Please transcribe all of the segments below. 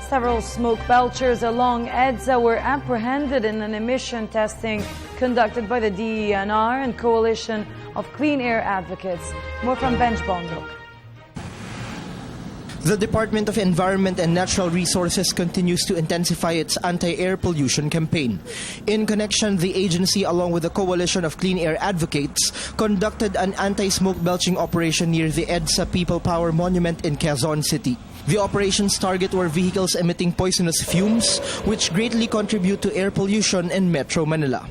Several smoke belchers along EDSA were apprehended in an emission testing conducted by the DENR and Coalition of Clean Air Advocates. More from Benj Bondoc. The Department of Environment and Natural Resources continues to intensify its anti-air pollution campaign. In connection, the agency, along with the Coalition of Clean Air Advocates, conducted an anti-smoke belching operation near the EDSA People Power Monument in Quezon City. The operation's target were vehicles emitting poisonous fumes, which greatly contribute to air pollution in Metro Manila.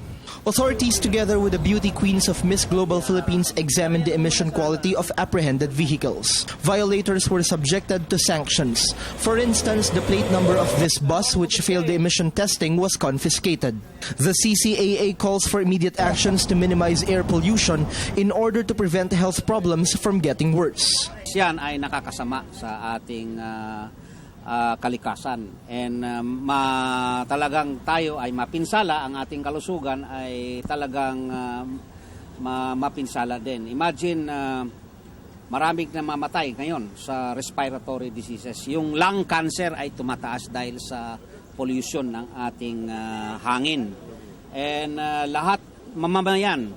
Authorities, together with the beauty queens of Miss Global Philippines, examined the emission quality of apprehended vehicles. Violators were subjected to sanctions. For instance, the plate number of this bus, which failed the emission testing, was confiscated. The CCAA calls for immediate actions to minimize air pollution in order to prevent health problems from getting worse. Yan ay nakakasama sa ating kalikasan, and talagang tayo ay mapinsala, ang ating kalusugan ay talagang mapinsala din. Imagine maraming namamatay ngayon sa respiratory diseases. Yung lung cancer ay tumataas dahil sa pollution ng ating hangin. And lahat mamamayan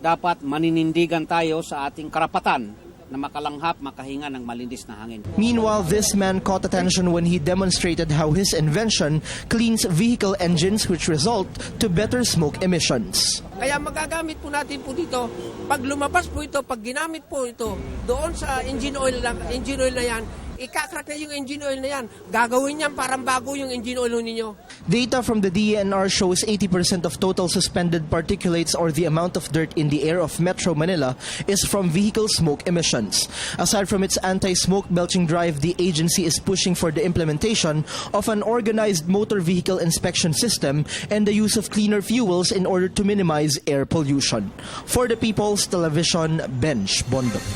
dapat maninindigan tayo sa ating karapatan na makalanghap, makahinga ng malinis na hangin. Meanwhile, this man caught attention when he demonstrated how his invention cleans vehicle engines, which result to better smoke emissions. Kaya magagamit po natin po dito, pag lumabas po ito, pag ginamit po ito, doon sa engine oil na yan, ikakrak na yung engine oil na yan. Gagawin niyan parang bago yung engine oil ninyo. Data from the DENR shows 80% of total suspended particulates, or the amount of dirt in the air of Metro Manila, is from vehicle smoke emissions. Aside from its anti-smoke belching drive, the agency is pushing for the implementation of an organized motor vehicle inspection system and the use of cleaner fuels in order to minimize air pollution. For the People's Television, Benj Bondoc.